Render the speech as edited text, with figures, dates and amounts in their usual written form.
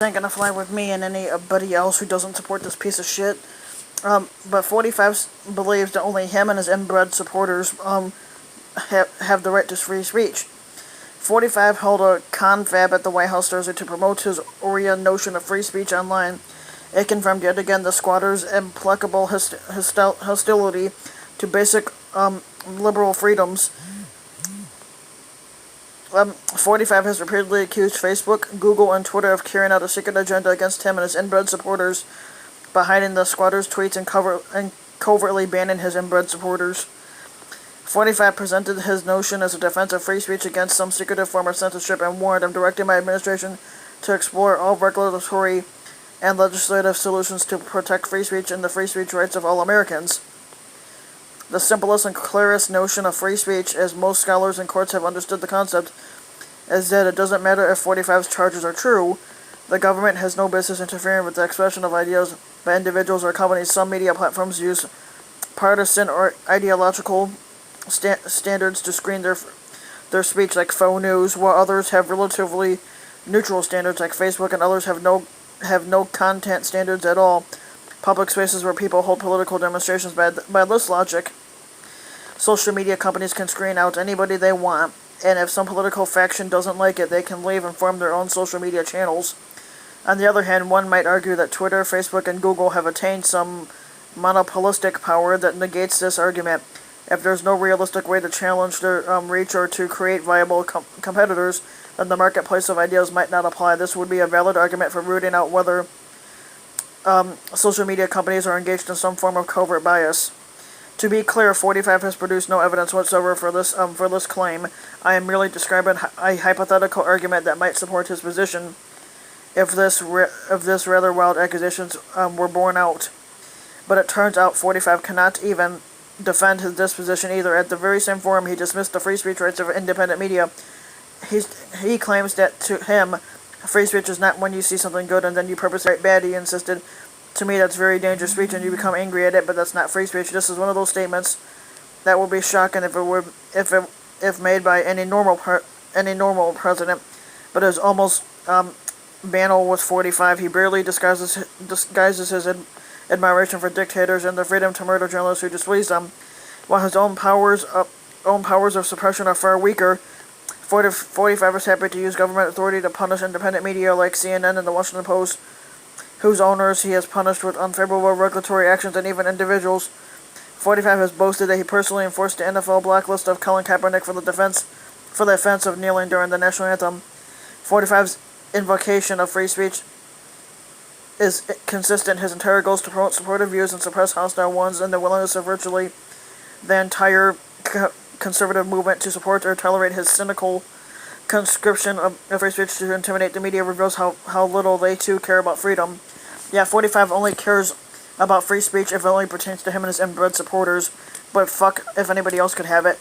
Ain't gonna fly with me and anybody else who doesn't support this piece of shit. But 45 believes that only him and his inbred supporters have the right to free speech. 45 held a confab at the White House Thursday to promote his Oriya notion of free speech online. It confirmed yet again the squatters' implacable hostility to basic liberal freedoms. 45 has repeatedly accused Facebook, Google, and Twitter of carrying out a secret agenda against him and his inbred supporters by hiding the squatters' tweets and covertly banning his inbred supporters. 45 presented his notion as a defense of free speech against some secretive form of censorship and warned, "I'm directing my administration to explore all regulatory and legislative solutions to protect free speech and the free speech rights of all Americans." The simplest and clearest notion of free speech, as most scholars and courts have understood the concept, is that it doesn't matter if 45's charges are true. The government has no business interfering with the expression of ideas by individuals or companies. Some media platforms use partisan or ideological standards to screen their speech, like faux news, while others have relatively neutral standards, like Facebook, and others have no content standards at all. Public spaces where people hold political demonstrations. By this logic, social media companies can screen out anybody they want, and if some political faction doesn't like it, they can leave and form their own social media channels. On the other hand, one might argue that Twitter, Facebook, and Google have attained some monopolistic power that negates this argument. If there's no realistic way to challenge their reach or to create viable competitors, then the marketplace of ideas might not apply. This would be a valid argument for rooting out whether social media companies are engaged in some form of covert bias. To be clear, 45 has produced no evidence whatsoever for this claim. I am merely describing a hypothetical argument that might support his position if this rather wild accusations were borne out. But it turns out 45 cannot even defend his disposition either. At the very same forum, he dismissed the free speech rights of independent media. He claims that to him, free speech is not when you see something good and then you purposely write bad. He insisted, "To me, that's very dangerous speech, and you become angry at it, but that's not free speech." This is one of those statements that would be shocking if made by any normal president, but is almost banal with 45. He barely disguises his admiration for dictators and the freedom to murder journalists who displease them, while his own powers of suppression are far weaker. 45 is happy to use government authority to punish independent media like CNN and the Washington Post, whose owners he has punished with unfavorable regulatory actions, and even individuals. 45 has boasted that he personally enforced the NFL blacklist of Colin Kaepernick for the offense of kneeling during the national anthem. 45's invocation of free speech is consistent. His entire goal is to promote supportive views and suppress hostile ones, and the willingness of virtually the entire conservative movement to support or tolerate his cynical conscription of free speech to intimidate the media reveals how little they too care about freedom. Yeah, 45 only cares about free speech if it only pertains to him and his inbred supporters, but fuck if anybody else could have it.